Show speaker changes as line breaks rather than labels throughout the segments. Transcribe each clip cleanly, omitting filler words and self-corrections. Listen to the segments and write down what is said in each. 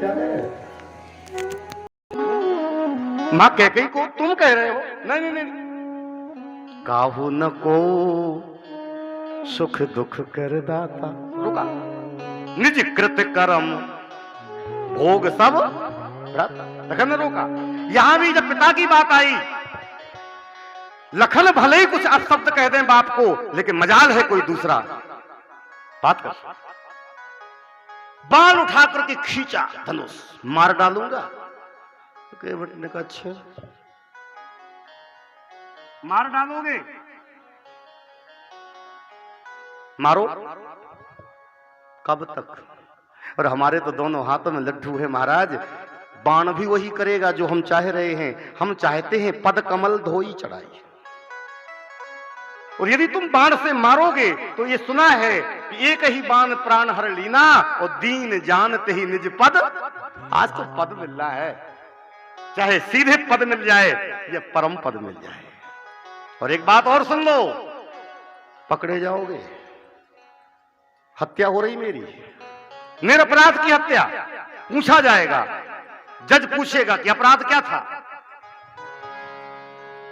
क्या है?
मां कैकेयी को तुम कह रहे हो? नहीं नहीं नहीं, काहू न को सुख दुख कर दाता। रुका, निज कृत कर्म भोग सब लखन ने रोका। यहां भी जब पिता की बात आई, लखन भले ही कुछ अपशब्द कह दें बाप को, लेकिन मजाल है कोई दूसरा बात कर। बाण उठाकर के खींचा धनुष, मार डालूंगा। केवट ने कहा अच्छा मार डालोगे, मारो। कब तक? और हमारे तो दोनों हाथों में लड्डू है महाराज, बाण भी वही करेगा जो हम चाह रहे हैं। हम चाहते हैं पद कमल धोई चढ़ाई, और यदि तुम बाण से मारोगे तो ये सुना है कि एक ही बाण प्राण हर लीना, और दीन जानते ही निज पद। आज तो पद मिल रहा है, चाहे सीधे पद मिल जाए या परम पद मिल जाए। और एक बात और सुन लो, पकड़े जाओगे, हत्या हो रही मेरी, निरपराध की हत्या, पूछा जाएगा, जज पूछेगा कि अपराध क्या था।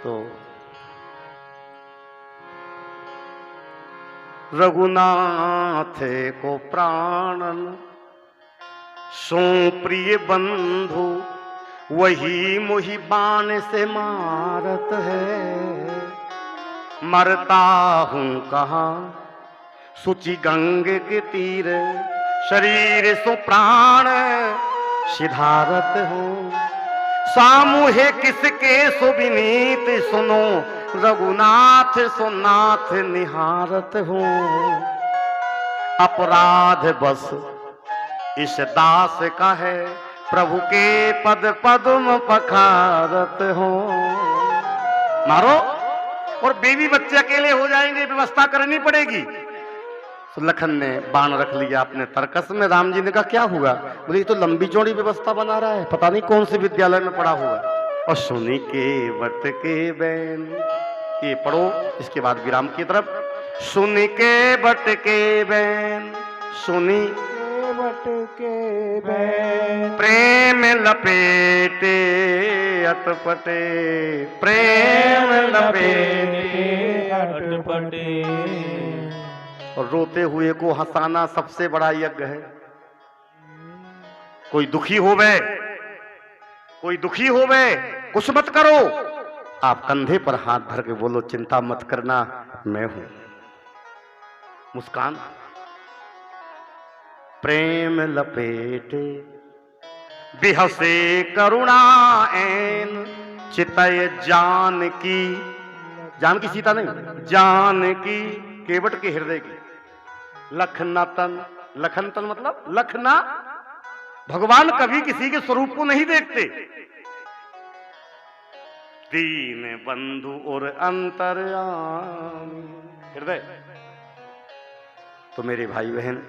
तो रघुनाथ को प्राणन सो प्रिय बंधु, वही मोहि बाण से मारत है। मरता हूं कहां सुचि गंगे के तीर, शरीर सो प्राण सिधारत हूं। सामूहे किसके सुविनीत सुनो, रघुनाथ सुनाथ निहारत हूं। अपराध बस इस दास का है, प्रभु के पद पद्म पखारत हूं। मारो, और बेबी बच्चे अकेले हो जाएंगे, व्यवस्था करनी पड़ेगी। तो लखन ने बाण रख लिया अपने तरकस में। राम जी ने कहा क्या हुआ? बोले ये तो लंबी चौड़ी व्यवस्था बना रहा है, पता नहीं कौन से विद्यालय में पढ़ा हुआ। और सुनी के बट के बैन, ये पढ़ो, इसके बाद विराम की तरफ। सुनी के बट के बैन, सुनी के बट के बैन, प्रेम लपेटे अटपटे, प्रेम लपेटे अटपटे। और रोते हुए को हंसाना सबसे बड़ा यज्ञ है। कोई दुखी होवे, कोई दुखी होवे, कुछ मत करो, आप कंधे पर हाथ धर के बोलो चिंता मत करना, मैं हूं। मुस्कान, प्रेम लपेटे बिहसे करुणा ऐन, चितय जानकी, जानकी सीता नहीं, जानकी केवट के हृदय की। लखनतन, लखनतन मतलब लखना। भगवान कभी किसी के स्वरूप को नहीं देखते। दीन बंधु और अंतर्यामी हृदय। तो मेरे भाई बहन,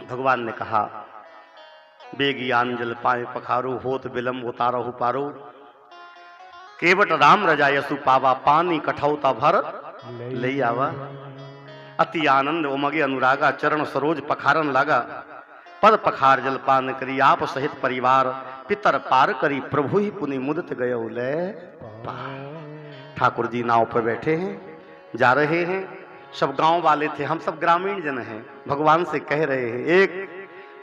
भगवान ने कहा बेगी आंजल पाए पखारो, होत विलंब उतारहु पारो। केवट राम रजायसु पावा, पानी कठौता भर ले आवा। अति आनंद उमगे अनुरागा, चरण सरोज पखारन लागा। पद पखार जलपान करी, आप सहित परिवार, पितर पार करी, प्रभु ही पुनि मुदित गयो ले पार। ठाकुर जी नाव पर बैठे हैं, जा रहे हैं। सब गांव वाले थे, हम सब ग्रामीण जन हैं। भगवान से कह रहे हैं एक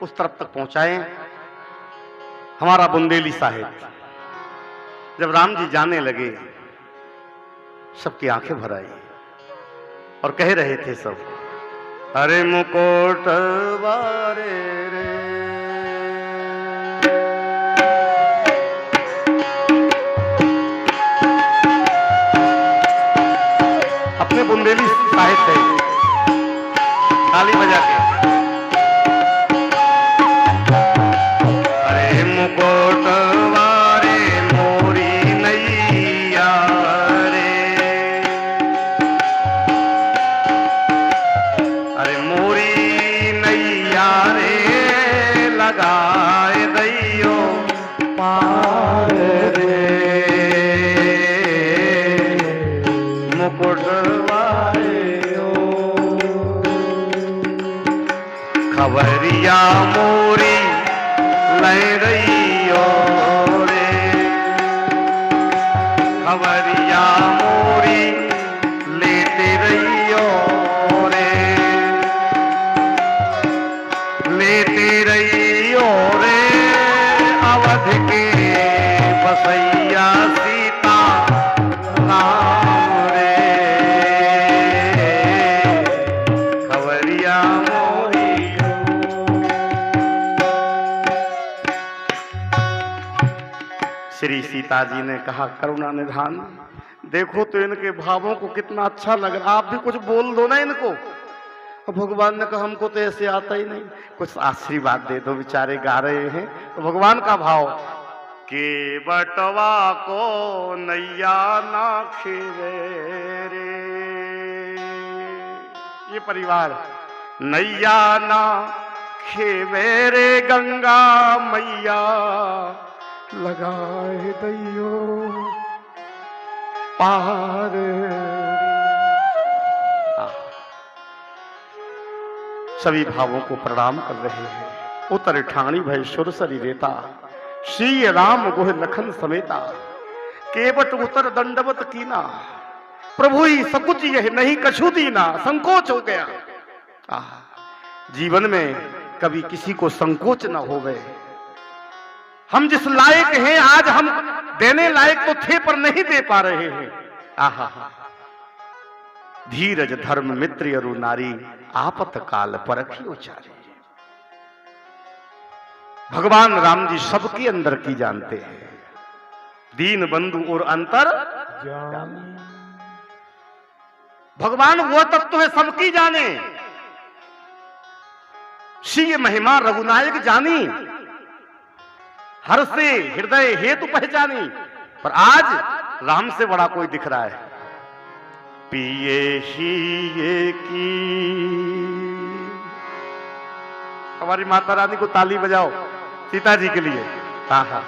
उस तरफ तक पहुंचाएं हमारा बुंदेली साहिब। जब राम जी जाने लगे, सबकी आंखें भर आई और कह रहे थे सब, अरे मुकोट वारे रे, अपने बुंदेली साहिब थे, ताली बजा के, अरे मुकोट वारे मोरी नैया रे, अरे मोरी नैया रे, लगाए दैयो पार रे, मुकुट खबरिया मोरी गए रहियो रे खबरिया मोरी लेते रहियो रे लेते रहियो रे अवध के बसैया सीता राम रे खबरिया मोरी। श्री सीता जी ने कहा करुणा निधान, देखो तो इनके भावों को कितना अच्छा लग रहा, आप भी कुछ बोल दो ना इनको। भगवान ने कहा हमको तो ऐसे आता ही नहीं, कुछ आशीर्वाद दे दो, बेचारे गा रहे हैं। तो भगवान का भाव के बटवा को नैया ना खेवे रे, ये परिवार नैया ना खेवे रे गंगा मैया लगाए दैयो पार। सभी भावों को प्रणाम कर रहे हैं। उतर ठाणी भय सुर सरी रेता, श्री राम गोह लखन समेता, केवट उतर दंडवत कीना, प्रभु ही सकुच यह नहीं कछु दीना। संकोच हो गया। जीवन में कभी किसी को संकोच न होवे। हम जिस लायक हैं आज हम देने लायक तो थे पर नहीं दे पा रहे हैं। आहा, धीरज धर्म मित्र अरु नारी, आपत काल परखी उचारी। भगवान राम जी सबके अंदर की जानते हैं, दीन बंधु और अंतर भगवान वो तत्व है सबकी जाने। श्री महिमा रघुनायक जानी, हर से हृदय हेतु पहचानी। पर आज राम से बड़ा कोई दिख रहा है। पिए ही ये की, हमारी माता रानी को ताली बजाओ सीता जी के लिए। हाँ हाँ,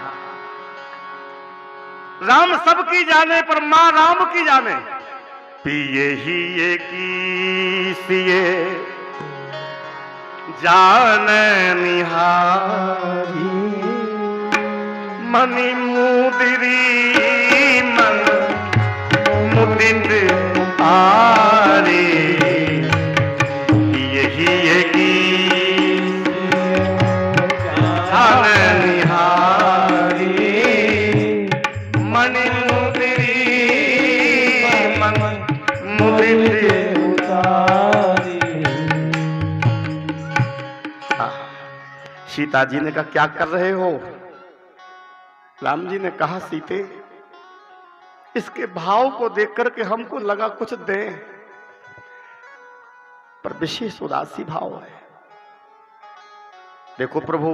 राम सबकी जाने पर मां राम की जाने। पिए ही ये की सिए जान निहारी, मणि मुदिरी मन मुदित आरे। यही की जान निहारी, मणि मुदिरी मन मुदित उतारी। सीता जी ने कहा क्या कर रहे हो? राम जी ने कहा सीते, इसके भाव को देख करके हमको लगा कुछ दें, पर विशेष उदासी भाव है। देखो प्रभु,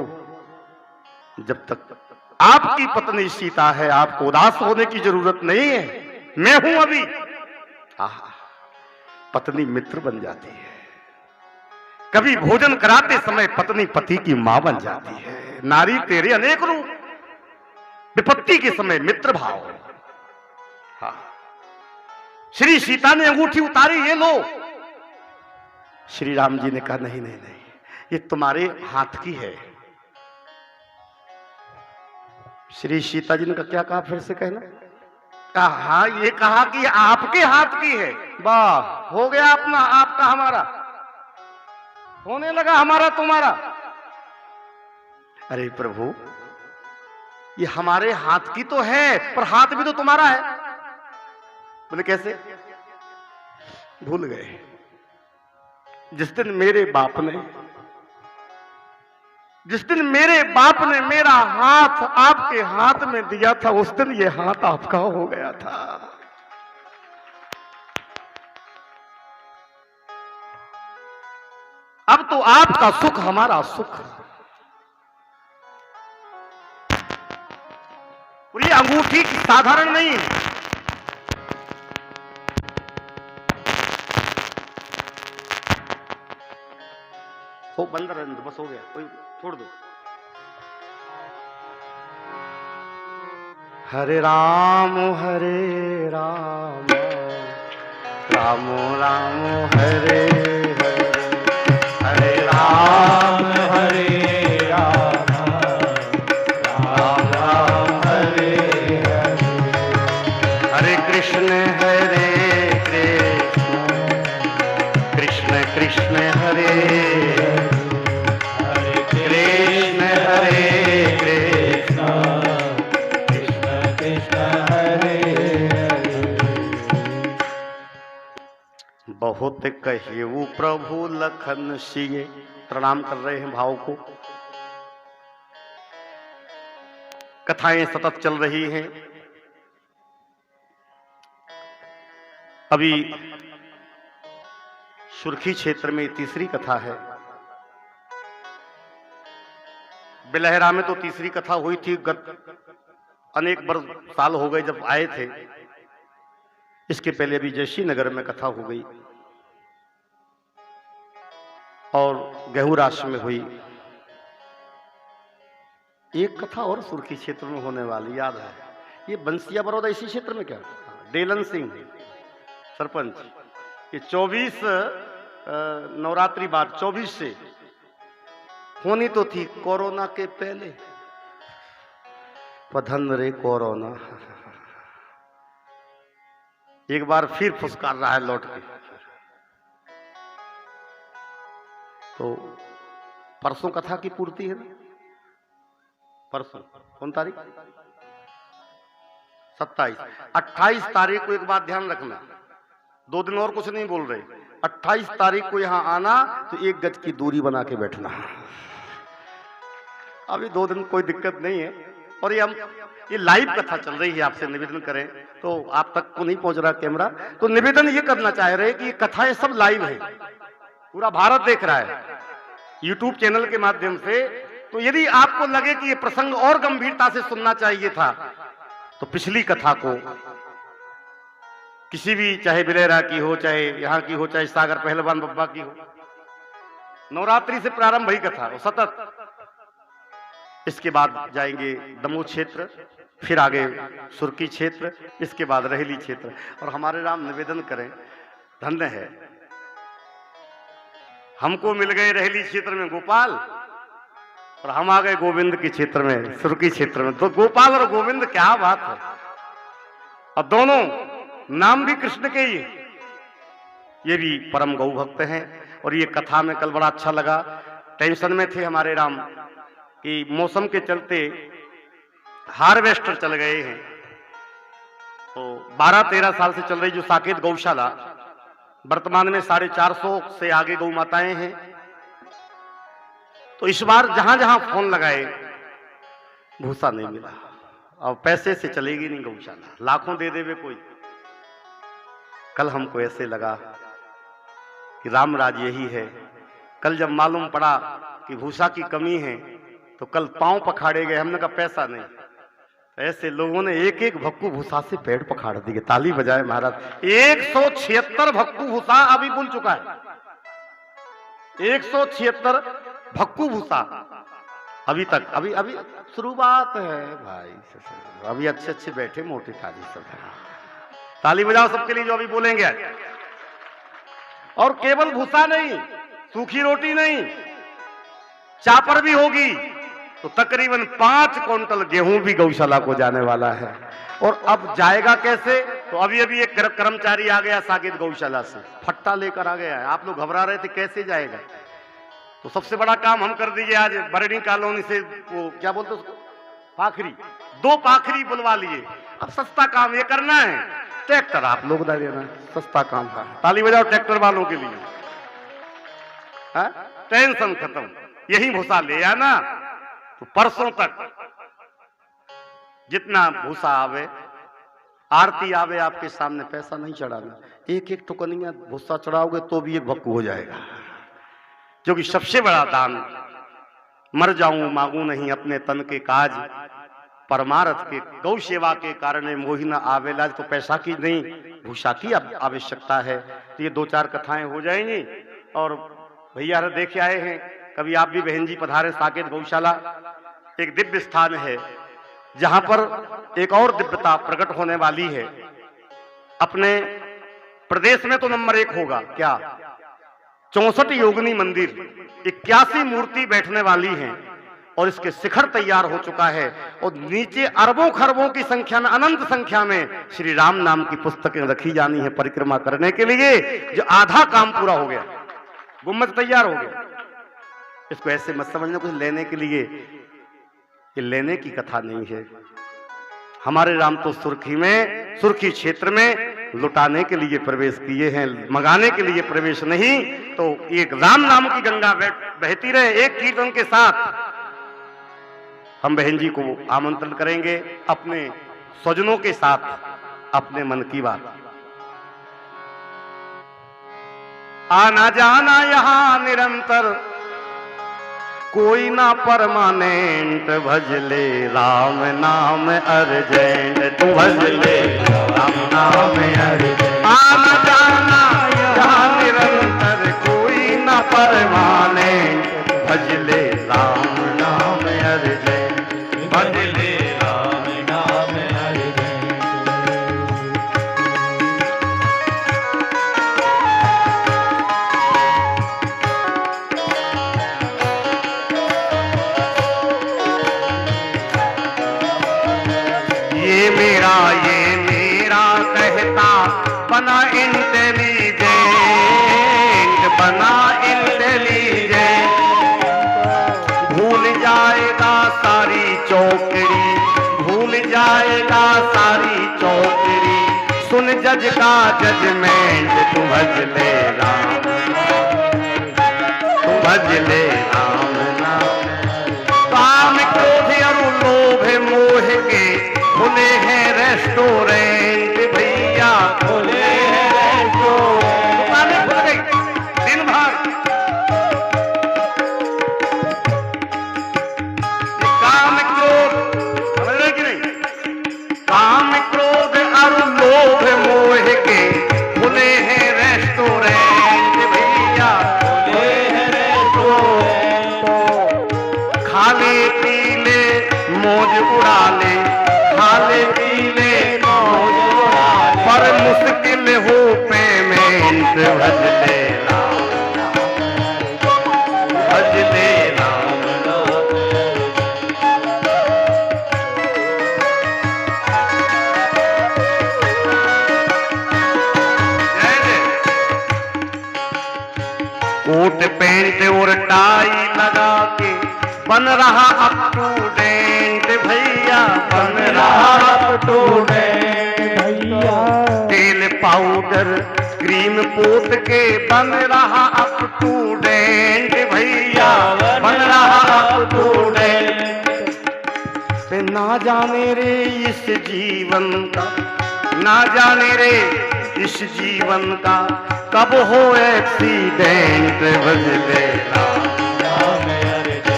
जब तक आपकी पत्नी सीता है आपको उदास होने की जरूरत नहीं है। मैं हूं अभी। पत्नी मित्र बन जाती है, कभी भोजन कराते समय पत्नी पति की मां बन जाती है। नारी तेरे अनेक रूप, विपत्ति के समय मित्र भाव। हाँ, श्री सीता ने अंगूठी उतारी, ये लो। श्री राम जी ने कहा नहीं नहीं नहीं, ये तुम्हारे हाथ की है। श्री सीता जी ने कहा क्या कहा, फिर से कहना। कहा हाँ, ये कहा कि आपके हाथ की है। वाह, हो गया अपना आपका हमारा, होने लगा हमारा तुम्हारा। अरे प्रभु, ये हमारे हाथ की तो है पर हाथ भी तो तुम्हारा है। बोले कैसे? भूल गए जिस दिन मेरे बाप ने मेरा हाथ आपके हाथ में दिया था, उस दिन ये हाथ आपका हो गया था। अब तो आपका सुख हमारा सुख। ये अंगूठी साधारण नहीं, हो बंद रहने दो, बस हो गया, कोई छोड़ दो। हरे राम राम राम हरे हरे, हरे राम कृष्ण हरे कृष्ण कृष्ण कृष्ण हरे हरे कृष्ण कृष्ण कृष्ण हरे हरे। बहुत कहेऊ प्रभु लखन सिए। प्रणाम कर रहे हैं भाव को। कथाएं सतत चल रही हैं। अभी सुर्खी क्षेत्र में तीसरी कथा है। बिलहरा में तो तीसरी कथा हुई थी, अनेक वर्ष साल हो गए जब आए थे। इसके पहले अभी जयसी नगर में कथा हो गई और गेहूराश में हुई। एक कथा और सुर्खी क्षेत्र में होने वाली याद है। ये बंसिया बड़ौदा इसी क्षेत्र में क्या, डेलन सिंह सरपंच, ये 24 नवरात्रि बाद 24 से होनी तो थी कोरोना के पहले। पधन रे कोरोना एक बार फिर फुसकार रहा है लौट के। तो परसों कथा की पूर्ति है ना, परसों कौन तारीख, 27, 28 तारीख को एक बात ध्यान रखना, 2 दिन और कुछ नहीं बोल रहे। 28 तारीख को यहां आना तो 1 गज की दूरी बना के बैठना। अभी 2 दिन कोई दिक्कत नहीं है। और ये लाइव कथा चल रही है, आपसे निवेदन करें तो आप तक को नहीं पहुंच रहा कैमरा, तो निवेदन ये करना चाह रहे हैं कि कथाएं सब लाइव है, पूरा भारत देख रहा है यूट्यूब चैनल के माध्यम से। तो यदि आपको लगे कि ये प्रसंग और गंभीरता से सुनना चाहिए था तो पिछली कथा को किसी भी, चाहे बिलेरा की हो, चाहे यहां की हो, चाहे सागर पहलवान बब्बा की हो, नवरात्रि से प्रारंभ हुई कथा वो सतत। इसके बाद जाएंगे दमोह क्षेत्र, फिर आगे सुर्खी क्षेत्र, इसके बाद रहेली क्षेत्र। और हमारे राम निवेदन करें, धन्य है हमको मिल गए रहेली क्षेत्र में गोपाल और हम आ गए गोविंद के क्षेत्र में, सुर्खी क्षेत्र में। तो गोपाल और गोविंद क्या बात है, और दोनों नाम भी कृष्ण के ही। ये भी परम गौ भक्त हैं। और ये कथा में कल बड़ा अच्छा लगा। टेंशन में थे हमारे राम कि मौसम के चलते हार्वेस्टर चल गए हैं। तो 12-13 साल से चल रही जो साकेत गौशाला, वर्तमान में 450 से आगे गौ माताएं हैं। तो इस बार जहां जहां फोन लगाए भूसा नहीं मिला। और पैसे से चलेगी नहीं गौशाला, लाखों दे देवे कोई। कल हमको ऐसे लगा कि रामराज यही है। कल जब मालूम पड़ा कि भूसा की कमी है तो कल पांव पखाड़े गए। हमने कहा पैसा नहीं। ऐसे लोगों ने एक एक भक्कू भूसा से पेड़ पखाड़ दिए। ताली बजाए महाराज। 176 भक्कू भूसा अभी बुल चुका है। 176 भक्कू भूसा अभी तक। अभी अभी शुरुआत है भाई, अभी अच्छे अच्छे बैठे मोटे ताली सब। ताली बजाओ सबके लिए जो अभी बोलेंगे। और केवल भूसा नहीं, सूखी रोटी नहीं, चापर भी होगी। तो तकरीबन 5 क्विंटल गेहूं भी गौशाला को जाने वाला है। और अब जाएगा कैसे? तो अभी अभी एक कर्मचारी आ गया साकेत गौशाला से, फट्टा लेकर आ गया है। आप लोग घबरा रहे थे कैसे जाएगा। तो सबसे बड़ा काम हम कर दीजिए आज। बरेडी कॉलोनी से वो क्या बोलते उसको, पाखरी, 2 पाखरी बुलवा लिए। अब सस्ता काम ये करना है, ट्रैक्टर आप लोग दे देना, सस्ता काम है। ताली बजाओ ट्रैक्टर वालों के लिए। टेंशन खत्म। यही भूसा ले आना तो परसों तक जितना भूसा आवे, आरती आवे आपके सामने, पैसा नहीं चढ़ाना। एक एक टुकनिया भूसा चढ़ाओगे तो भी एक भक्कू हो जाएगा। क्योंकि सबसे बड़ा दान, मर जाऊं मांगू नहीं अपने तन के काज, परमारथ के गौ सेवा के कारण मोहिना आवेला। तो पैसा की नहीं, भूसा की आवश्यकता है। तो ये 2-4 कथाएं हो जाएंगी। और भैया देखे आए हैं, कभी आप भी बहन जी पधारे। साकेत गौशाला एक दिव्य स्थान है जहां पर एक और दिव्यता प्रकट होने वाली है। अपने प्रदेश में तो नंबर 1 होगा। क्या 64 योगिनी मंदिर, 81 मूर्ति बैठने वाली हैं। और इसके शिखर तैयार हो चुका है और नीचे अरबों खरबों की संख्या में, अनंत संख्या में श्री राम नाम की पुस्तकें रखी जानी है परिक्रमा करने के लिए। जो आधा काम पूरा हो गया, गुम्बद तैयार हो गया। इसको ऐसे मत समझना कुछ लेने के लिए, ये लेने की कथा नहीं है। हमारे राम तो सुर्खी क्षेत्र में लुटाने के लिए प्रवेश किए हैं, मंगाने के लिए प्रवेश नहीं। तो एक राम नाम की गंगा बहती रहे। एक कीर्तन के साथ हम बहन जी को आमंत्रण करेंगे अपने स्वजनों के साथ अपने मन की बात। आना जाना यहां निरंतर, कोई ना परमानेंट, भजले राम नाम अर्जेंट, तू भजले राम नाम अर्जेंट। आना जाना यहाँ निरंतर, कोई ना परमानेंट, भजले राम नाम अर्जेंट, भजले राम नाम अर्जेंट। ये मेरा कहता बना इंटेलिजेंट, बना इंटेलिजेंट। भूल जाएगा सारी चौकड़ी, भूल जाएगा सारी चौकड़ी। सुन जज का जजमेंट, तू भजले राम, तू भजले राम नाम। काम क्रोध और लोभ मोह के खुले हैं रेस्टोरेंट भैया, खुले हैं रेस्टोरेंट। दुकानें खुल गई दिन भर। काम क्रोध, समझ रहे कि नहीं? काम क्रोध और लोभ मोह के खुले हैं रेस्टोरेंट भैया, खुले हैं रेस्टोरेंट। खा ले पी ले मौज उड़ा ले, खाले पीले मौज उड़ा ले, पर मुश्किल हो पेमेंट, भजले राम, भजले राम। कोट पैंट और टाई लगा के बन रहा अप टू डेट भैया, बन रहा अप टू डेट भैया। तेल पाउडर क्रीम पोत के बन रहा अप टू डेट भैया, बन रहा अप टू डेट। ना जाने रे इस जीवन का, ना जाने रे इस जीवन का कब हो एक्सीडेंट, भजले राम नाम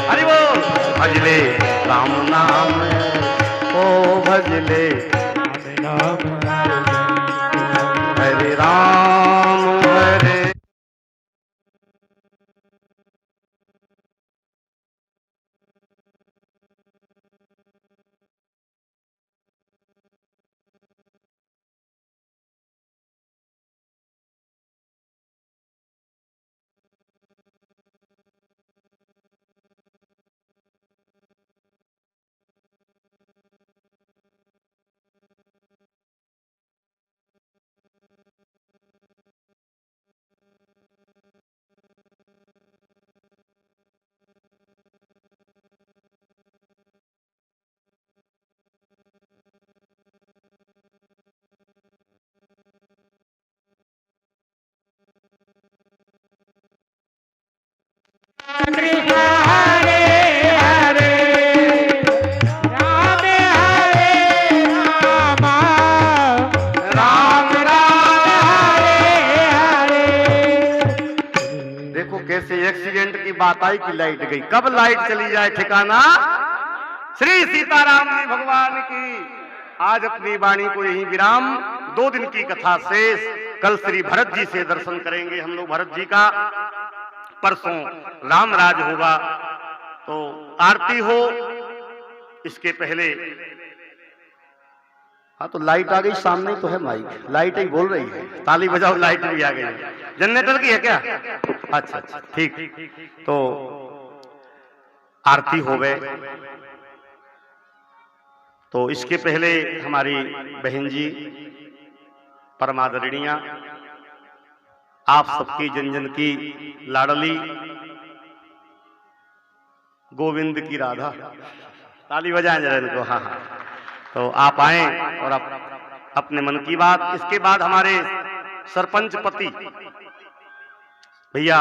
हरि बोल, भजले राम नाम, ओ भजले राम हरे राम हरे। एक्सीडेंट की बात आई कि लाइट गई। कब लाइट चली जाए ठिकाना। श्री सीताराम जी भगवान की आज अपनी वाणी को यही विराम। 2 दिन की कथा शेष। कल श्री भरत जी से दर्शन करेंगे हम लोग भरत जी का। परसों रामराज होगा तो आरती हो। इसके पहले हाँ तो लाइट आ गई सामने ही तो है माइक, लाइट ही बोल रही है, ताली बजाओ लाइट भी आ गई। जनरेटर की है क्या? अच्छा अच्छा ठीक। तो आरती हो गए। तो इसके पहले हमारी बहन जी परमादरणीया, आप सबकी जन जन की लाडली गोविंद की राधा, ताली बजाएं जरा इनको। हाँ हाँ, तो आप आए और आप अपने मन की बात। इसके बाद हमारे सरपंच पति भैया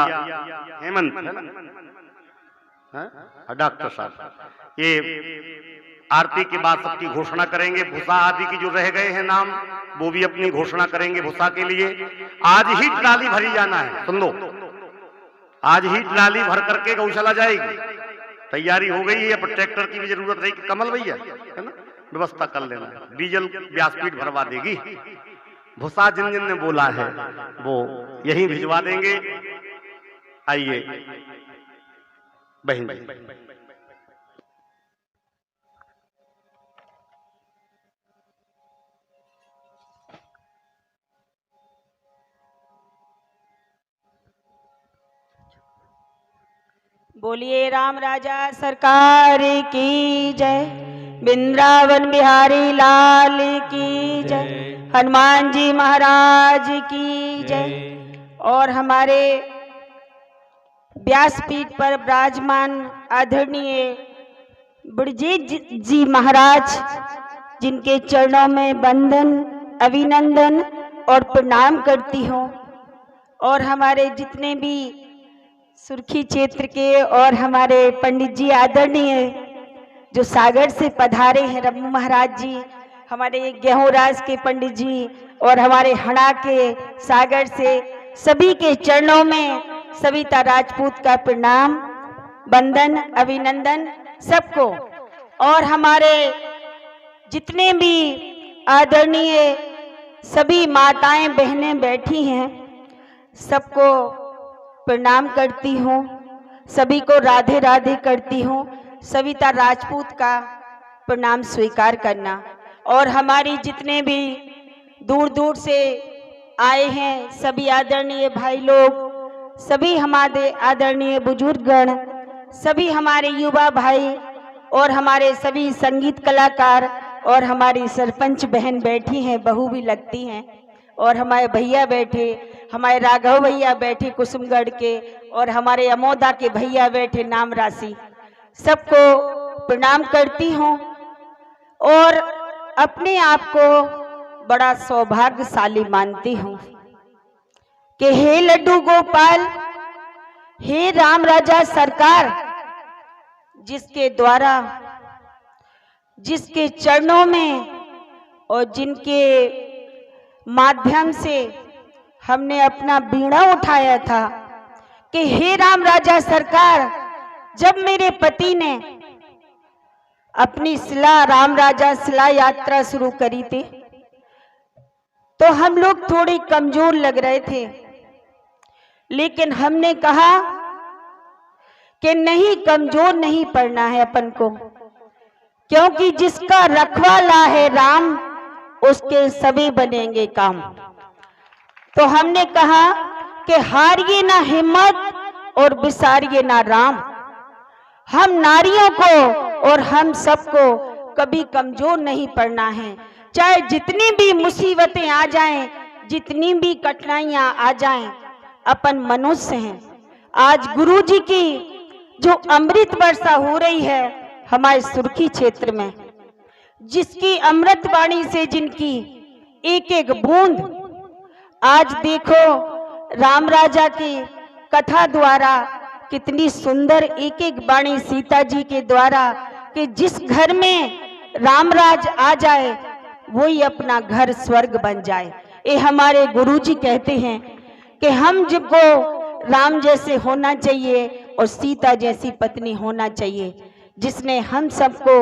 हेमंत डॉक्टर साहब, ये आरती के बाद सबकी घोषणा करेंगे। भूसा आदि की जो रह गए हैं नाम, वो भी अपनी घोषणा करेंगे भूसा के लिए। आज ही ट्राली भरी जाना है, सुन लो, आज ही ट्राली भर करके गौशाला जाएगी। तैयारी हो गई है, अब ट्रैक्टर की भी जरूरत है कि कमल भैया, है ना, व्यवस्था कर लेना। डीजल व्यासपीठ भरवा देगी। भूसा जिन जिन ने बोला है वो यही भिजवा देंगे। आइए बहन जी।
बोलिए राम राजा सरकार की जय, वृंदावन बिहारी लाल की जय, हनुमान जी महाराज की जय। और हमारे व्यासपीठ पर विराजमान आदरणीय ब्रजेश जी महाराज, जिनके चरणों में वंदन अभिनंदन और प्रणाम करती हूँ। और हमारे जितने भी सुर्खी क्षेत्र के और हमारे पंडित जी आदरणीय जो सागर से पधारे हैं, रमू महाराज जी, हमारे गेहूंराज के पंडित जी और हमारे हड़ा के सागर से, सभी के चरणों में सविता राजपूत का प्रणाम वंदन अभिनंदन सबको। और हमारे जितने भी आदरणीय सभी माताएं बहनें बैठी हैं, सबको प्रणाम करती हूँ, सभी को राधे राधे करती हूँ। सविता राजपूत का प्रणाम स्वीकार करना। और हमारी जितने भी दूर दूर से आए हैं सभी आदरणीय भाई लोग, सभी हमारे आदरणीय बुजुर्गगण, सभी हमारे युवा भाई और हमारे सभी संगीत कलाकार और हमारी सरपंच बहन बैठी हैं, बहू भी लगती हैं, और हमारे भैया बैठे, हमारे राघव भैया बैठे कुसुमगढ़ के, और हमारे अमोदा के भैया बैठे नाम राशि, सबको प्रणाम करती हूँ। और अपने आप को बड़ा सौभाग्यशाली मानती हूँ कि हे लड्डू गोपाल, हे राम राजा सरकार, जिसके द्वारा, जिसके चरणों में और जिनके माध्यम से हमने अपना बीड़ा उठाया था कि हे राम राजा सरकार, जब मेरे पति ने अपनी शिला राम राजा शिला यात्रा शुरू करी थी तो हम लोग थोड़े कमजोर लग रहे थे, लेकिन हमने कहा कि नहीं, कमजोर नहीं पड़ना है अपन को, क्योंकि जिसका रखवाला है राम, उसके सभी बनेंगे काम। तो हमने कहा कि हारिए ना हिम्मत और बिसारिए ना राम। हम नारियों को और हम सबको कभी कमजोर नहीं पड़ना है, चाहे जितनी भी मुसीबतें आ जाएं, जितनी भी कठिनाइयां आ जाएं, अपन मनुष्य हैं। आज गुरुजी की जो अमृत वर्षा हो रही है हमारे सुर्खी क्षेत्र में, जिसकी अमृत वाणी से जिनकी एक एक बूंद, आज देखो राम राजा की कथा द्वारा कितनी सुंदर एक एक वाणी सीता जी के द्वारा, कि जिस घर में रामराज आ जाए वही अपना घर स्वर्ग बन जाए। ये हमारे गुरुजी कहते हैं कि हम जिनको राम जैसे होना चाहिए और सीता जैसी पत्नी होना चाहिए, जिसने हम सबको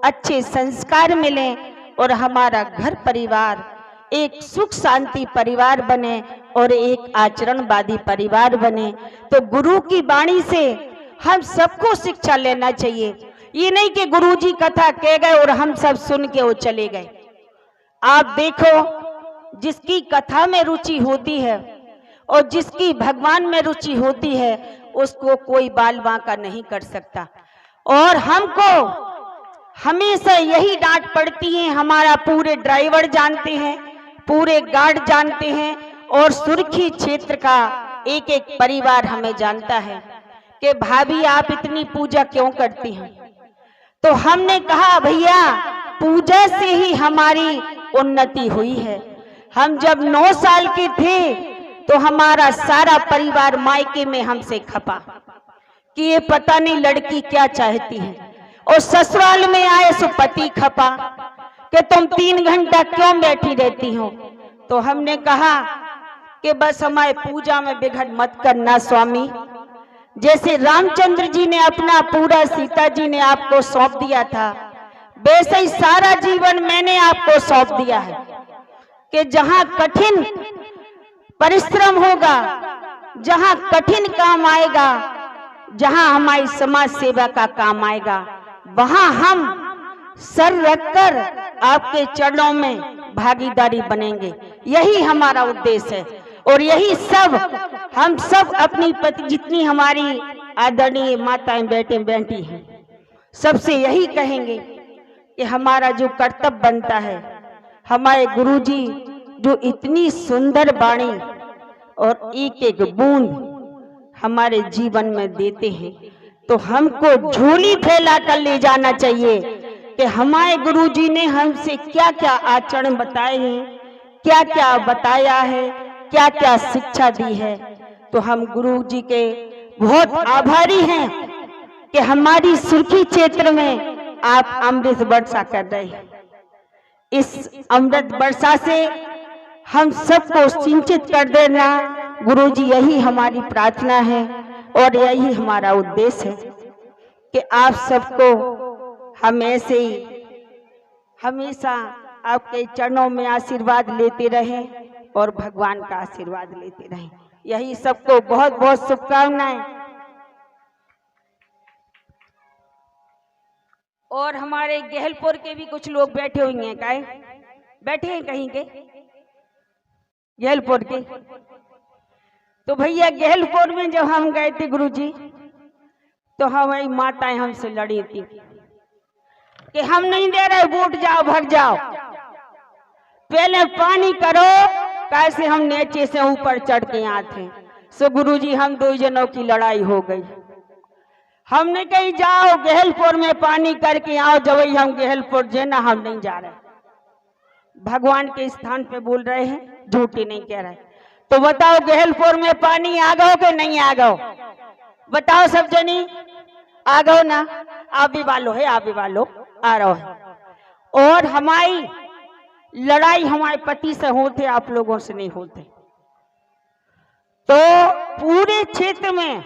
अच्छे संस्कार मिले और हमारा घर परिवार एक सुख शांति परिवार बने और एक आचरणवादी परिवार बने। तो गुरु की वाणी से हम सबको शिक्षा लेना चाहिए। ये नहीं कि गुरुजी कथा कह गए और हम सब सुन के वो चले गए। आप देखो, जिसकी कथा में रुचि होती है और जिसकी भगवान में रुचि होती है, उसको कोई बाल बांका नहीं कर सकता। और हमको हमेशा यही डांट पड़ती है। हमारा पूरे ड्राइवर जानते हैं, पूरे गार्ड जानते हैं और सुर्खी क्षेत्र का एक एक परिवार हमें जानता है कि भाभी आप इतनी पूजा क्यों करती हैं। तो हमने कहा भैया पूजा से ही हमारी उन्नति हुई है। हम जब 9 साल के थे तो हमारा सारा परिवार मायके में हमसे खपा कि ये पता नहीं लड़की क्या चाहती है, और ससुराल में आए सो पति खपा कि तुम 3 घंटा क्यों बैठी रहती हो। तो हमने कहा कि बस हमारे पूजा में बिघड़ मत करना स्वामी। जैसे रामचंद्र जी ने अपना पूरा सीता जी ने आपको सौंप दिया था, वैसे ही सारा जीवन मैंने आपको सौंप दिया है कि जहां कठिन परिश्रम होगा, जहां कठिन काम आएगा, जहां हमारी समाज सेवा का काम आएगा, वहां हम सर रखकर आपके चरणों में भागीदारी बनेंगे। यही हमारा उद्देश्य है और यही सब हम सब अपनी पति जितनी हमारी आदरणीय माताएं बेटी हैं सबसे यही कहेंगे कि हमारा जो कर्तव्य बनता है, हमारे गुरुजी जो इतनी सुंदर वाणी और एक एक बूंद हमारे जीवन में देते हैं, तो हमको झोली फैला कर ले जाना चाहिए कि हमारे गुरुजी ने हमसे क्या क्या आचरण बताए हैं, क्या क्या बताया है, क्या क्या शिक्षा दी है। तो हम गुरुजी के बहुत आभारी हैं कि हमारी सुर्खी क्षेत्र में आप अमृत वर्षा कर रहे हैं। इस अमृत वर्षा से हम सबको सिंचित कर देना गुरुजी, यही हमारी प्रार्थना है और यही हमारा उद्देश्य है कि आप सबको हम ऐसे ही हमेशा आपके चरणों में आशीर्वाद लेते रहें और भगवान का आशीर्वाद लेते रहें। यही सबको बहुत बहुत शुभकामनाएं। और हमारे गहलपुर के भी कुछ लोग बैठे हुए हैं, काहे बैठे हैं कहीं के गहलपुर के। तो भैया गहलपुर में जब हम गए थे गुरुजी, तो हमारी माताएं हमसे लड़ी थी कि हम नहीं दे रहे वोट, जाओ भाग जाओ, पहले पानी करो। कैसे हम नीचे से ऊपर चढ़ के यहाँ थे। सो गुरुजी हम 2 जनों की लड़ाई हो गई। हमने कही जाओ गहलपुर में पानी करके आओ, जब हम गहलपुर जेना हम नहीं जा रहे। भगवान के स्थान पे बोल रहे हैं, झूठी नहीं कह रहे। तो बताओ गहलपुर में पानी आ गओ कि नहीं आ गओ? बताओ सब जनी, आ गओ ना? आप भी वालो है, आप भी वालो आ रहो है। और हमारी लड़ाई हमारे पति से होते, आप लोगों से नहीं होते। तो पूरे क्षेत्र में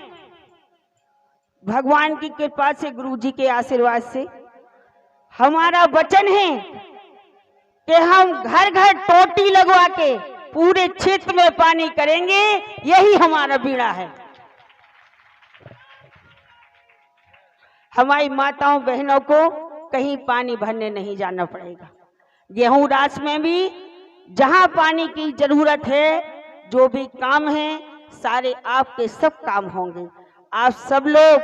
भगवान की कृपा से, गुरुजी के आशीर्वाद से हमारा वचन है कि हम घर घर टोटी लगवा के पूरे क्षेत्र में पानी करेंगे। यही हमारा बीड़ा है। हमारी माताओं बहनों को कहीं पानी भरने नहीं जाना पड़ेगा। गेहूं रास में भी जहां पानी की जरूरत है, जो भी काम है, सारे आपके सब काम होंगे। आप सब लोग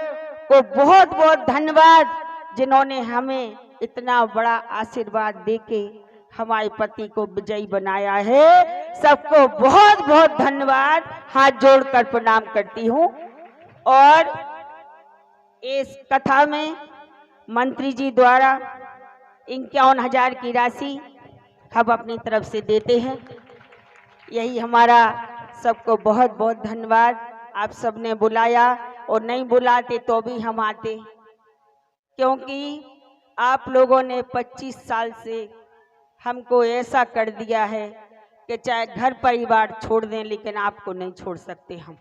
को बहुत बहुत धन्यवाद, जिन्होंने हमें इतना बड़ा आशीर्वाद देके हमारे पति को विजयी बनाया है। सबको बहुत बहुत धन्यवाद, हाथ जोड़कर प्रणाम करती हूँ। और इस कथा में मंत्री जी द्वारा 51,000 की राशि हम अपनी तरफ से देते हैं। यही हमारा सबको बहुत बहुत धन्यवाद। आप सबने बुलाया और नहीं बुलाते तो भी हम आते, क्योंकि आप लोगों ने 25 साल से हमको ऐसा कर दिया है कि चाहे घर परिवार छोड़ दें, लेकिन आपको नहीं छोड़ सकते हम।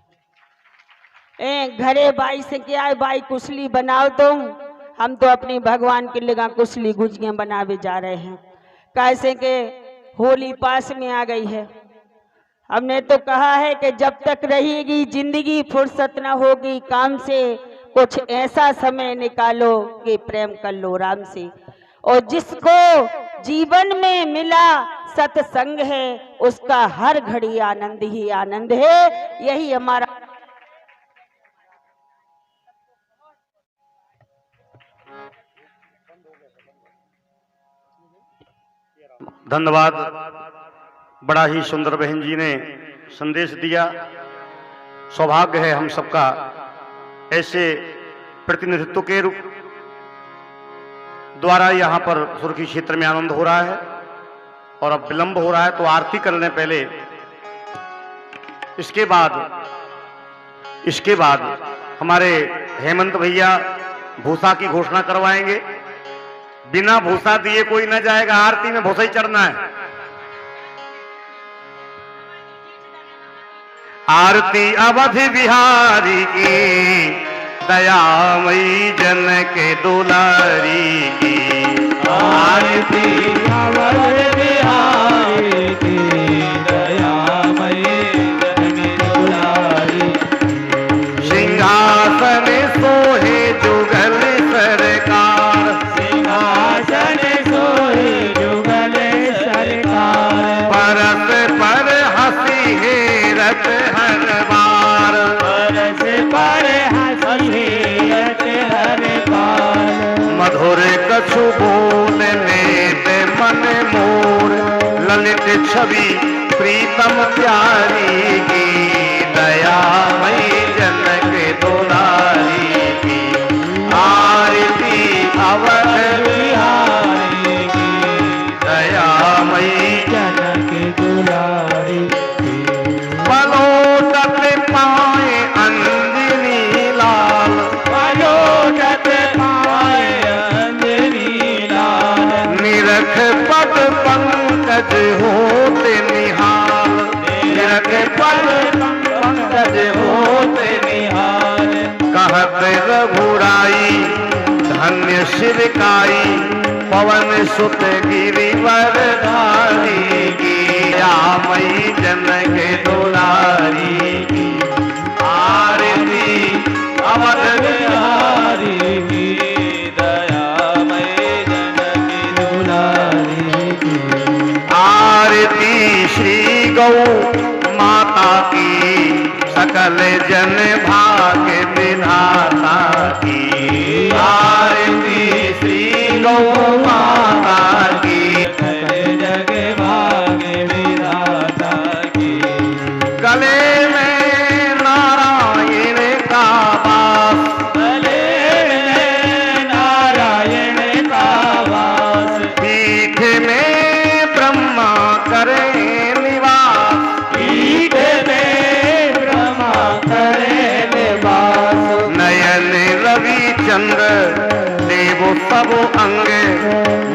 घरे बाई से क्या है, बाई कुशली बनाओ तुम। हम तो अपनी भगवान के लिए कुशली गुजियां बनावे जा रहे हैं। कैसे के होली पास में आ गई है। हमने तो कहा है कि जब तक रहेगी जिंदगी, फुर्सत न होगी काम से, कुछ ऐसा समय निकालो कि प्रेम कर लो राम से। और जिसको जीवन में मिला सत्संग है, उसका हर घड़ी आनंद ही आनंद है। यही हमारा
धन्यवाद। बड़ा ही सुंदर बहन जी ने संदेश दिया। सौभाग्य है हम सबका ऐसे प्रतिनिधित्व के रूप द्वारा यहाँ पर सुर्खी क्षेत्र में आनंद हो रहा है। और अब विलंब हो रहा है तो आरती करने पहले इसके बाद हमारे हेमंत भैया भूसा की घोषणा करवाएंगे। बिना भूसा दिए कोई न जाएगा, आरती में भूसा ही चढ़ना है। आरती अवधि बिहारी की, दयामयी जन के दुलारी की।
आरती अवधि बिहारी की, दयामयी जन के दुलारी।
सिंहासन सोहे जुगल सरकार,
सिंहासन सोहे जुगल सरकार।
परस पर हंसी हेरत हर बार,
परस पर हंसी हेरत हर बार।
मधुर कछु बोलने ते मन मोर, ललित छवि प्रीतम प्यारी की। दयामयी जन के दुलारी की। आरती अवधि
बिहारी की,
दयामयी
जन के दुलारी की।
पलोटत पाए अंजनी लाल,
पलोटत पाए अंजनी लाल।
निरख पद पंकज होते निहाल, निरख पद पंकज होते
निहाल।
कहत रघुराई धन्य शिवकाई, पवन सुत गिरिवर धारी की। दयामयी जन के दुलारी की। आरती अवधि
बिहारी की, दयामयी जन की दुलारी की।
आरती श्री गौ माता की, सकल जन भाग्य विधाता की। आरती श्री गौ माता की,
सकल जग भाग्य विधाता की।
गले में नारायण का वास,
गले में नारायण का वास।
पीठ में ब्रह्मा करे निवास,
पीठ में ब्रह्मा करे निवास।
नयन रवि चंद्र देवो सब अंग,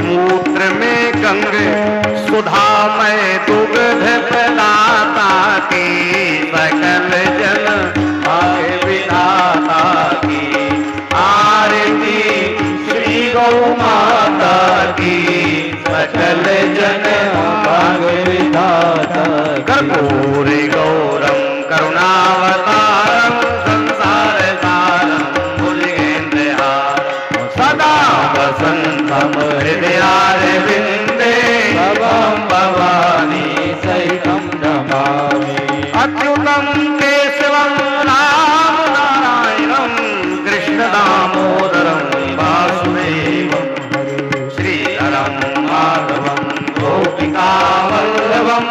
मूत्र में गंग सुधामय दुग्ध प्रदाता की। सकल जन भाग्य विधाता की। आरती श्री गौ माता की, सकल जन भाग्य विधाता। कर्पूर गौरम करुणावतारम, संसार सारम भुजगेन्द्रहार। सदा वसंतम हृदयारविंदे, भवं भवानी
सहितं नमामि।
अच्युतम केशवम राम नारायणम, कृष्ण दामोदरम वासुदेवम, श्रीधरम माधवम गोपिका वल्लभम,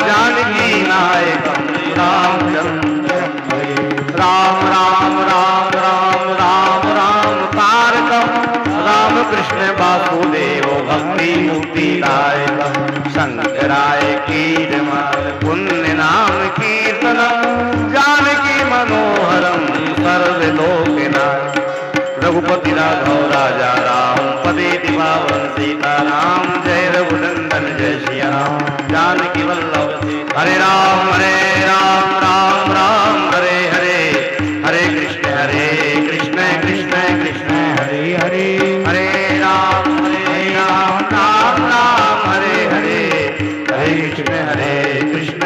जानकी नायकम रामचंद्रम। राम राम राम राम राम राम तारकम, राम कृष्ण वासुदेव भक्ति मुक्ति दायकम। शंकराय कीर्तन पुण्य नाम कीर्तनम, जानकी मनोहरम सर्वलोकनाथ। रघुपति राघव राजा राम, पदे दिवावन सीताराम। जय रघुनंदन जय श्री राम, जानकी वल्लभ सीता। हरे राम राम राम हरे हरे, हरे कृष्ण कृष्ण कृष्ण हरे हरे। हरे राम राम राम हरे हरे, हरे कृष्ण कृष्ण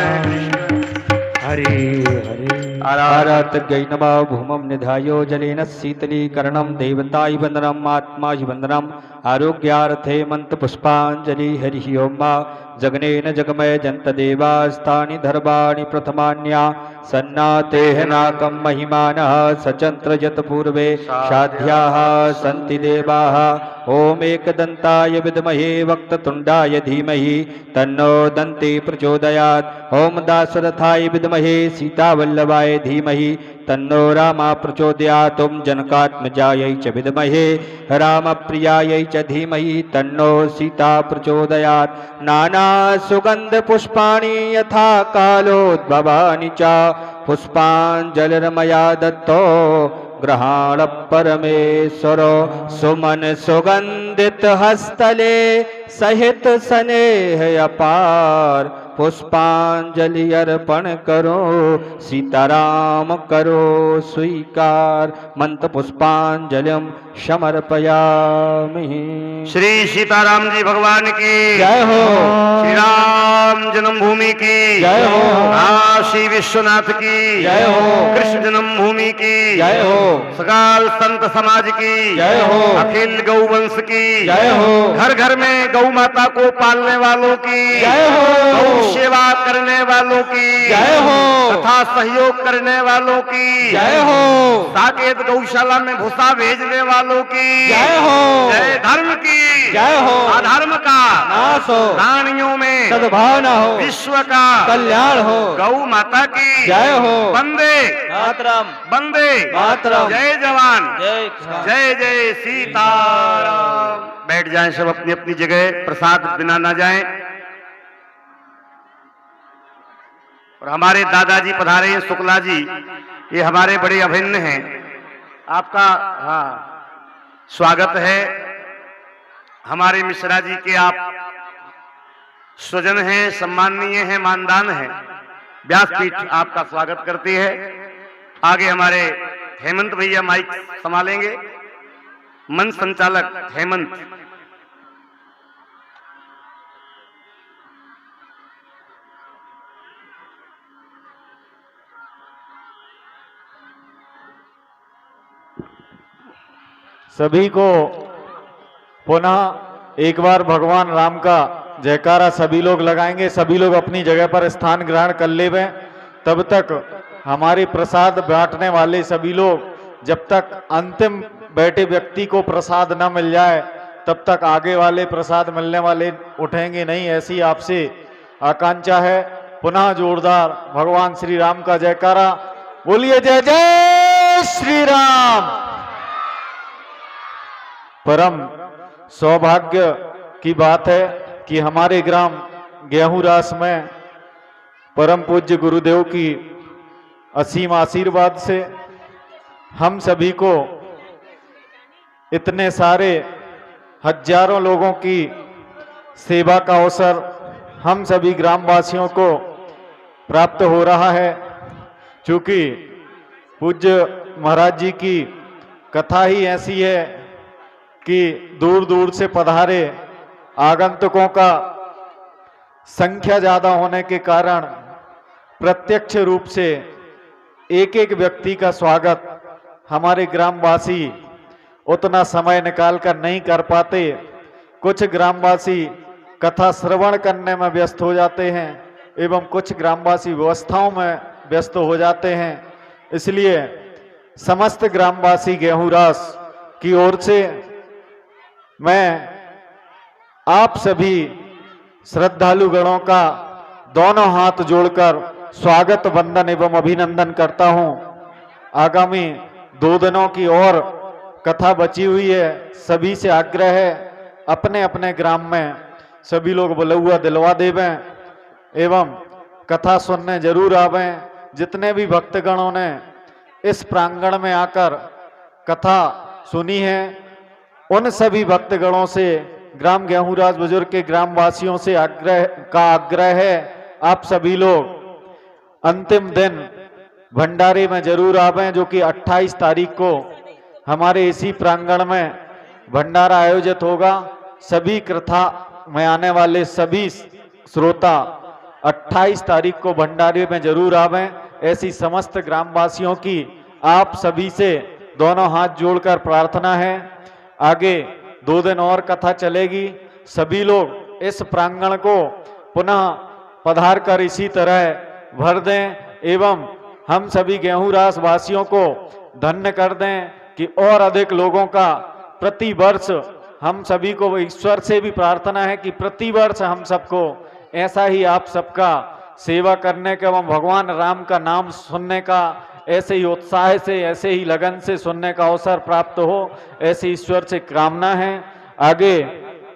हरे हरे।
आरात गैनवा भूमं निधायो जलेन शीतलीकरणं, देवताय वन्दनम् आत्माय वन्दनम्
आरोग्यार्थे मंत्र पुष्पांजलि हरि ओम जगनेन जगमय जंत देवास्तानि धर्माणि प्रथमान्या सन्नातेह नाकं महिमानः सचंत्र यत पूर्वे साध्याः सन्ति देवाः ओम एकदन्ताय विद्महे वक्रतुण्डाय धीमहि तन्नो दन्ती प्रचोदयात् ओम दाशरथाय विद्महे सीतावल्लभाय धीमहि तन्नो रामा प्रचोदयात् ओम जनकात्मजायै च विद्महे रामप्रियायै च धीमहि तन्नो सीता प्रचोदयात् नाना सुगंध पुष्पाणि यथा कालोद्भवानि च पुष्पाञ्जलिर्मया दत्तो ग्रहाण परमेश्वरो सुमन सुगंधित हस्तले सहित स्नेह अपार पुष्पांजलि अर्पण करो सीताराम करो स्वीकार मंत्र पुष्पांजलिम समर्पयामि।
श्री सीताराम जी भगवान की
जय हो।
श्री राम जन्मभूमि की
जय हो।
काशी विश्वनाथ की
जय हो।
कृष्ण जन्मभूमि की
जय हो।
सकाल संत समाज की
जय हो।
अखिल गौवंश की
जय हो।
घर घर में गौ माता को पालने वालों की
जय हो।
गौ सेवा करने वालों की
जय हो।
तथा सहयोग करने वालों की
जय हो।
साकेत गौशाला में भूसा भेजने वालों की
जय हो।
जय धर्म की
जय हो।
अधर्म का
नाश हो।
प्राणियों में
सद्भावना हो।
विश्व का
कल्याण हो।
गौ माता की
जय हो।
वंदे
मातरम
वंदे
मातरम।
जय जवान
जय
जय जय सीताराम। बैठ जाएं सब अपनी अपनी जगह, प्रसाद बिना ना जाएं। और हमारे दादाजी पधारे हैं शुक्ला जी, ये हमारे बड़े अभिन्न हैं। आपका स्वागत है। हमारे मिश्रा जी के आप स्वजन हैं, सम्माननीय हैं, मानदान हैं। व्यासपीठ आपका स्वागत करती है। आगे हमारे हेमंत भैया माइक संभालेंगे। मंच संचालक हेमंत।
सभी को पुनः एक बार भगवान राम का जयकारा सभी लोग लगाएंगे। सभी लोग अपनी जगह पर स्थान ग्रहण कर लेवे। तब तक हमारे प्रसाद बांटने वाले सभी लोग, जब तक अंतिम बैठे व्यक्ति को प्रसाद न मिल जाए तब तक आगे वाले प्रसाद मिलने वाले उठेंगे नहीं, ऐसी आपसे आकांक्षा है। पुनः जोरदार भगवान श्री राम का जयकारा बोलिए। जय जय श्री राम। परम सौभाग्य की बात है कि हमारे ग्राम गेहूंरास में परम पूज्य गुरुदेव की असीम आशीर्वाद से हम सभी को इतने सारे हजारों लोगों की सेवा का अवसर हम सभी ग्रामवासियों को प्राप्त हो रहा है। क्योंकि पूज्य महाराज जी की कथा ही ऐसी है कि दूर दूर से पधारे आगंतुकों का संख्या ज्यादा होने के कारण प्रत्यक्ष रूप से एक एक व्यक्ति का स्वागत हमारे ग्रामवासी उतना समय निकालकर नहीं कर पाते। कुछ ग्रामवासी कथा श्रवण करने में व्यस्त हो जाते हैं एवं कुछ ग्रामवासी व्यवस्थाओं में व्यस्त हो जाते हैं। इसलिए समस्त ग्रामवासी गेहूंरास की ओर से मैं आप सभी श्रद्धालु गणों का दोनों हाथ जोड़कर स्वागत वंदन एवं अभिनंदन करता हूं। आगामी 2 दिनों की और कथा बची हुई है। सभी से आग्रह है अपने अपने ग्राम में सभी लोग बुलौआ दिलवा देवें एवं कथा सुनने जरूर आवें। जितने भी भक्तगणों ने इस प्रांगण में आकर कथा सुनी है उन सभी भक्तगणों से ग्राम गेहूंरास बुजुर्ग के ग्रामवासियों से आग्रह है आप सभी लोग अंतिम दिन भंडारे में जरूर आवें, जो कि 28 तारीख को हमारे इसी प्रांगण में भंडारा आयोजित होगा। सभी कथा में आने वाले सभी श्रोता 28 तारीख को भंडारे में जरूर आवें। ऐसी समस्त ग्रामवासियों की आप सभी से दोनों हाथ जोड़कर प्रार्थना है। आगे 2 दिन और कथा चलेगी। सभी लोग इस प्रांगण को पुनः पधार कर इसी तरह भर दें एवं हम सभी गेहूंरास वासियों को धन्य कर दें कि और अधिक लोगों का प्रति वर्ष, हम सभी को ईश्वर से भी प्रार्थना है कि प्रति वर्ष हम सबको ऐसा ही आप सबका सेवा करने का एवं भगवान राम का नाम सुनने का ऐसे ही उत्साह से, ऐसे ही लगन से सुनने का अवसर प्राप्त हो, ऐसे ईश्वर से कामना है। आगे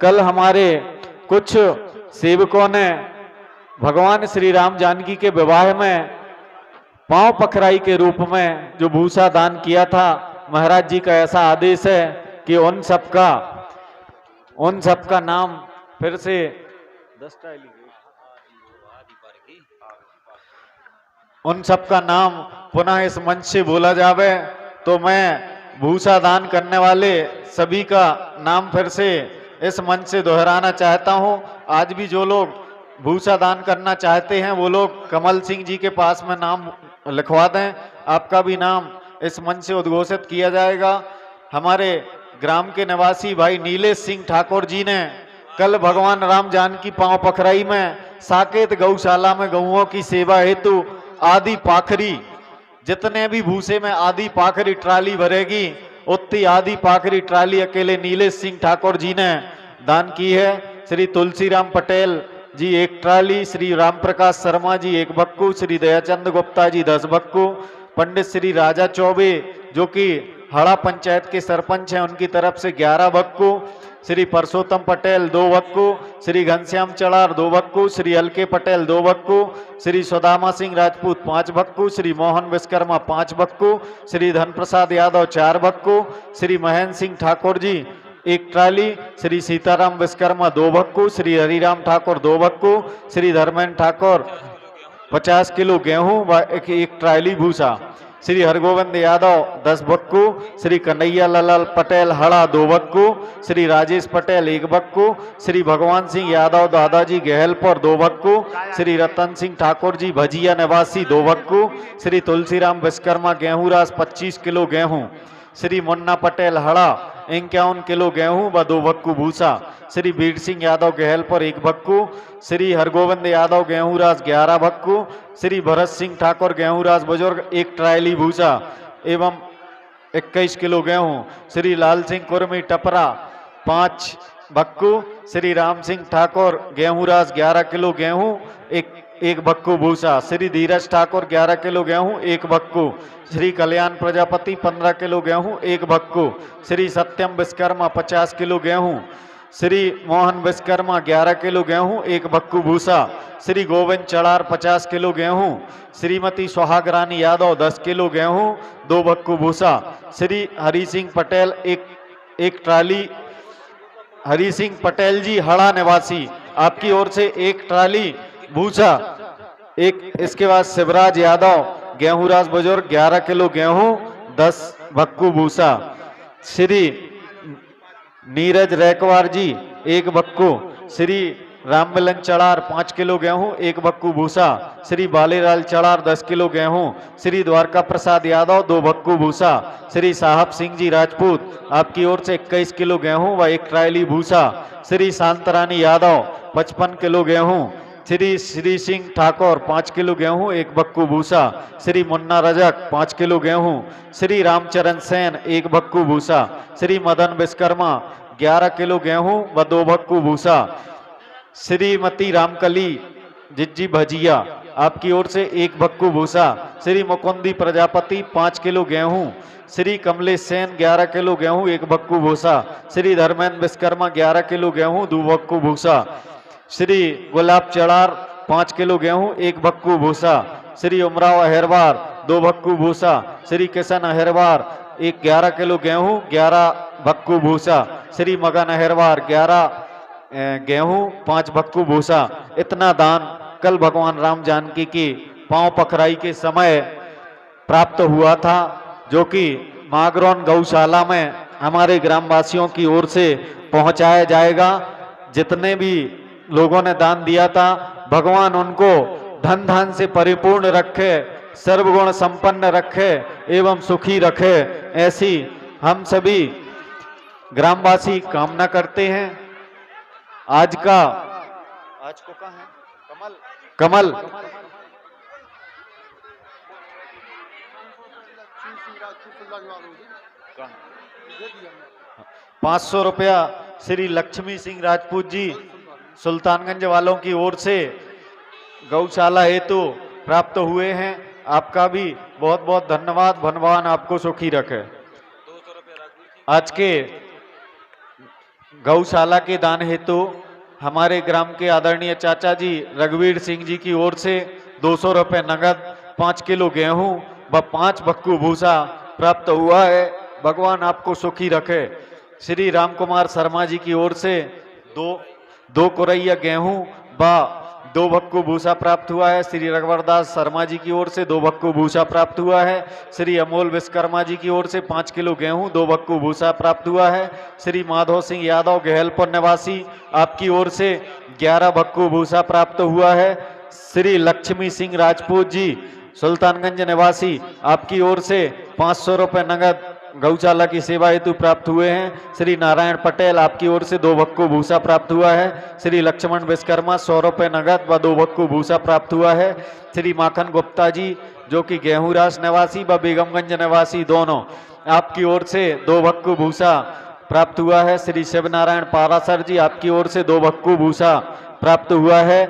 कल हमारे कुछ सेवकों ने भगवान श्री राम जानकी के विवाह में पांव पखराई के रूप में जो भूसा दान किया था, महाराज जी का ऐसा आदेश है कि उन सबका नाम फिर से उन सबका नाम पुनः इस मंच से बोला जावे। तो मैं भूसा दान करने वाले सभी का नाम फिर से इस मंच से दोहराना चाहता हूं। आज भी जो लोग भूसा दान करना चाहते हैं वो लोग कमल सिंह जी के पास में नाम लिखवा दें, आपका भी नाम इस मंच से उद्घोषित किया जाएगा। हमारे ग्राम के निवासी भाई नीलेश सिंह ठाकुर जी ने कल भगवान राम जानकी पांव पखराई में साकेत गौशाला में गौओं की सेवा हेतु आदि पाखरी, जितने भी भूसे में आदि पाखरी ट्राली भरेगी उतनी आदि पाखरी ट्राली अकेले नीलेश सिंह ठाकुर जी ने दान की है। श्री तुलसीराम पटेल जी 1 ट्राली, श्री राम प्रकाश शर्मा जी 1 बक्कू, श्री दयाचंद गुप्ता जी 10 बक्कू, पंडित श्री राजा चौबे जो कि हड़ा पंचायत के सरपंच हैं उनकी तरफ से 11 बक्कू, श्री परसोत्तम पटेल 2 बक्कू, श्री घनश्याम चड़ार 2 बक्कू, श्री अलके पटेल 2 बक्कू, श्री सुदामा सिंह राजपूत 5 बक्कू, श्री मोहन विश्वकर्मा 5 बक्कू, श्री धनप्रसाद यादव 4 बक्कू, श्री महेंद्र सिंह ठाकुर जी 1 ट्राली, श्री सीताराम विश्वकर्मा 2 बक्कू, श्री हरिराम ठाकुर 2 बक्कू, श्री धर्मेंद्र ठाकुर 50 किलो गेहूं व 1 ट्राली भूसा, श्री हरगोविंद यादव 10 बक्कू, श्री कन्हैया लाल पटेल हड़ा 2 बक्कू, श्री राजेश पटेल 1 बक्कू, श्री भगवान सिंह यादव दादाजी गहलपुर 2 बक्कू, श्री रतन सिंह ठाकुर जी भजिया निवासी 2 बक्कू, श्री तुलसीराम विश्वकर्मा गेहूंरास 25 किलो गेहूं, श्री मुन्ना पटेल हड़ा 51 किलो गेहूं व 2 बक्कू भूसा, श्री बीर सिंह यादव गहलपुर 1 बक्कू, श्री हरगोविंद यादव गेहूंरास 11 बक्कू, श्री भरत सिंह ठाकुर गेहूंरास बुजुर्ग 1 ट्रायली भूसा एवं 21 किलो गेहूं, श्री लाल सिंह कुर्मी टपरा 5 बक्कू, श्री राम सिंह ठाकुर गेहूंरास 11 किलो गेहूं 1 बक्कू भूसा, श्री धीरज ठाकुर 11 किलो गेहूं 1 बक्कू, श्री कल्याण प्रजापति 15 किलो गेहूं 1 बक्कू, श्री सत्यम विश्वकर्मा 50 किलो गेहूं, श्री मोहन विश्वकर्मा 11 किलो गेहूं 1 बक्कू भूसा, श्री गोविंद चड़ार 50 किलो गेहूं, श्रीमती सुहाग रानी यादव 10 किलो गेहूं 2 बक्कू भूसा, श्री हरि सिंह पटेल 1 ट्राली, हरि सिंह पटेल जी हड़ा निवासी आपकी ओर से 1 ट्राली भूसा, इसके बाद शिवराज यादव गेहूंरास बुजुर्ग 11 किलो गेहूं 10 बक्कू भूसा, श्री नीरज रैकवार जी 1 बक्कू, श्री राममिलन चड़ार 5 किलो गेहूं 1 बक्कू भूसा, श्री बालेलाल चड़ार 10 किलो गेहूं, श्री द्वारका प्रसाद यादव 2 बक्कू भूसा, श्री साहब सिंह जी राजपूत आपकी ओर से 21 किलो गेहूं व 1 ट्रायली भूसा, श्री शांतरानी यादव 55 किलो गेहूं, श्री सिंह ठाकुर 5 किलो गेहूं 1 बक्कू भूसा, श्री मुन्ना रजक 5 किलो गेहूं, श्री रामचरण सेन 1 बक्कू भूसा, श्री मदन विश्वकर्मा 11 किलो गेहूं व 2 बक्कू भूसा, श्रीमती रामकली जिज्जी भजिया आपकी ओर से 1 बक्कू भूसा, श्री मुकुंदी प्रजापति 5 किलो गेहूं, श्री कमलेश सेन 11 किलो गेहूं 1 बक्कू भूसा, श्री धर्मेंद्र विश्वकर्मा 11 किलो गेहूं 2 बक्कू भूसा, श्री गुलाब चड़ार 5 किलो गेहूं 1 बक्कू भूसा, श्री उमराव अहिरवार 2 बक्कू भूसा, श्री किशन अहिरवार 11 किलो गेहूं 11 बक्कू भूसा, श्री मगन अहिरवार 11 गेहूं 5 बक्कू भूसा। इतना दान कल भगवान राम जानकी की पांव पखराई के समय प्राप्त हुआ था, जो कि मागरौन गौशाला में हमारे ग्रामवासियों की ओर से पहुंचाया जाएगा। जितने भी लोगों ने दान दिया था, भगवान उनको धन धान से परिपूर्ण रखे, सर्वगुण संपन्न रखे एवं सुखी रखे, ऐसी हम सभी ग्रामवासी कामना करते हैं आज को कहाँ है कमल 500 रुपया श्री लक्ष्मी सिंह राजपूत जी सुल्तानगंज वालों की ओर से गौशाला हेतु प्राप्त हुए हैं। आपका भी बहुत बहुत धन्यवाद। भगवान आपको सुखी रखे। आज के गौशाला के दान हेतु हमारे ग्राम के आदरणीय चाचा जी रघुवीर सिंह जी की ओर से 200 रुपये नगद, 5 किलो गेहूं व 5 भक्कू भूसा प्राप्त हुआ है। भगवान आपको सुखी रखे। श्री राम कुमार शर्मा जी की ओर से दो कुरैया गेहूं व 2 भक्कू भूसा प्राप्त हुआ है। श्री रघुवरदास शर्मा जी की ओर से 2 भक्कू भूसा प्राप्त हुआ है। श्री अमोल विश्वकर्मा जी की ओर से 5 किलो गेहूं 2 भक्कू भूसा प्राप्त हुआ है। श्री माधव सिंह यादव गहलपुर निवासी आपकी ओर से 11 भक्कू भूसा प्राप्त हुआ है। श्री लक्ष्मी सिंह राजपूत जी सुल्तानगंज निवासी आपकी ओर से 500 रुपये नगद गौशाला की सेवा हेतु प्राप्त हुए हैं। श्री नारायण पटेल आपकी ओर से 2 भक्कू भूसा प्राप्त हुआ है। श्री लक्ष्मण विश्वकर्मा 100 रुपये नगद व 2 भक्कू भूसा प्राप्त हुआ है। श्री माखन गुप्ता जी जो कि गेहूंरास निवासी व बेगमगंज निवासी दोनों आपकी ओर से 2 भक्कू भूसा प्राप्त हुआ है। श्री शिव नारायण पारासर जी आपकी ओर से 2 भक्कू भूसा प्राप्त हुआ है।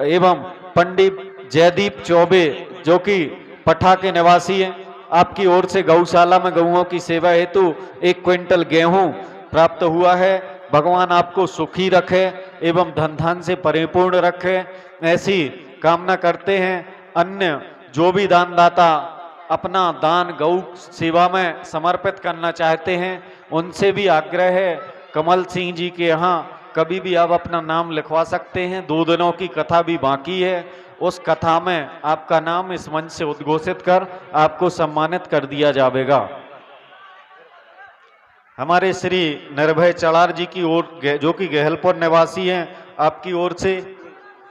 एवं पंडित जयदीप चौबे जो कि पठा के निवासी हैं आपकी ओर से गौशाला में गऊओं की सेवा हेतु 1 क्विंटल गेहूं प्राप्त हुआ है। भगवान आपको सुखी रखे एवं धन धान से परिपूर्ण रखे, ऐसी कामना करते हैं। अन्य जो भी दानदाता अपना दान गौ सेवा में समर्पित करना चाहते हैं उनसे भी आग्रह है, कमल सिंह जी के यहाँ कभी भी आप अपना नाम लिखवा सकते हैं। 2 दिनों की कथा भी बाकी है, उस कथा में आपका नाम इस मंच से उद्घोषित कर आपको सम्मानित कर दिया जाएगा। हमारे श्री निर्भय चड़ार जी की ओर जो कि गहलपुर निवासी हैं आपकी ओर से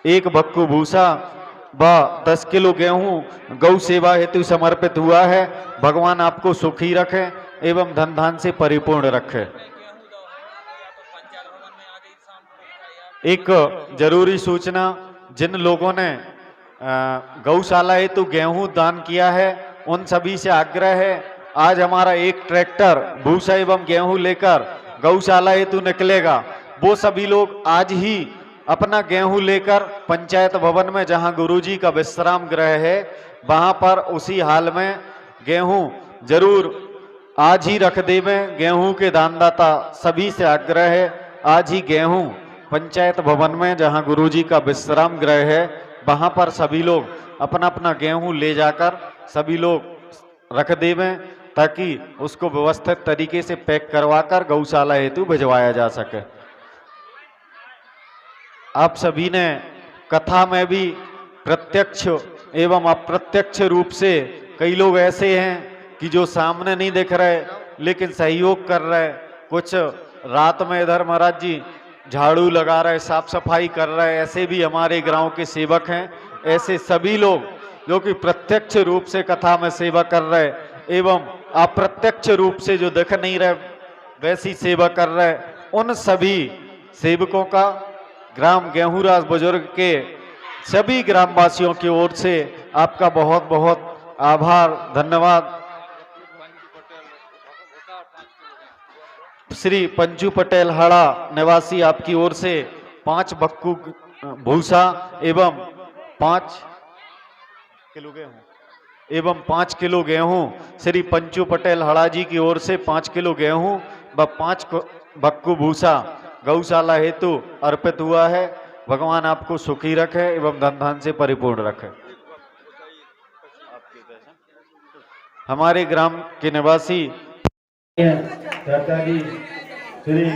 1 भक्कू भूसा व 10 किलो गेहूं गौ सेवा हेतु समर्पित हुआ है। भगवान आपको सुखी रखे एवं धन धान से परिपूर्ण रखे। एक जरूरी सूचना, जिन लोगों ने गौशाला हेतु गेहूं दान किया है उन सभी से आग्रह है, आज हमारा 1 ट्रैक्टर भूसा एवं गेहूं लेकर गौशाला हेतु निकलेगा। वो सभी लोग आज ही अपना गेहूं लेकर पंचायत भवन में जहां गुरुजी का विश्राम गृह है वहां पर उसी हाल में गेहूं जरूर आज ही रख देवें। गेहूं के दानदाता सभी से आग्रह है, आज ही गेहूं पंचायत भवन में जहां गुरुजी का विश्राम गृह है वहां पर सभी लोग अपना अपना गेहूं ले जाकर सभी लोग रख देवें ताकि उसको व्यवस्थित तरीके से पैक करवाकर गौशाला हेतु भिजवाया जा सके। आप सभी ने कथा में भी प्रत्यक्ष एवं अप्रत्यक्ष रूप से कई लोग ऐसे हैं कि जो सामने नहीं दिख रहे लेकिन सहयोग कर रहे, कुछ रात में इधर महाराज जी झाड़ू लगा रहे, साफ सफाई कर रहे, ऐसे भी हमारे गांव के सेवक हैं। ऐसे सभी लोग जो कि प्रत्यक्ष रूप से कथा में सेवा कर रहे एवं अप्रत्यक्ष रूप से जो दिख नहीं रहे वैसी सेवा कर रहे, उन सभी सेवकों का ग्राम गेहूंरास बुजुर्ग के सभी ग्रामवासियों की ओर से आपका बहुत बहुत आभार, धन्यवाद। श्री पंजू पटेल हाड़ा निवासी आपकी ओर से 5 भक्कू भूसा एवं 5 किलो गेहूं श्री पंचू पटेल हड़ा जी की ओर से 5 किलो गेहूं व 5 भक्कू भूसा गौशाला हेतु अर्पित हुआ है। भगवान आपको सुखी रखे एवं धन धान से परिपूर्ण रखे। हमारे ग्राम के निवासी चाचा जी श्री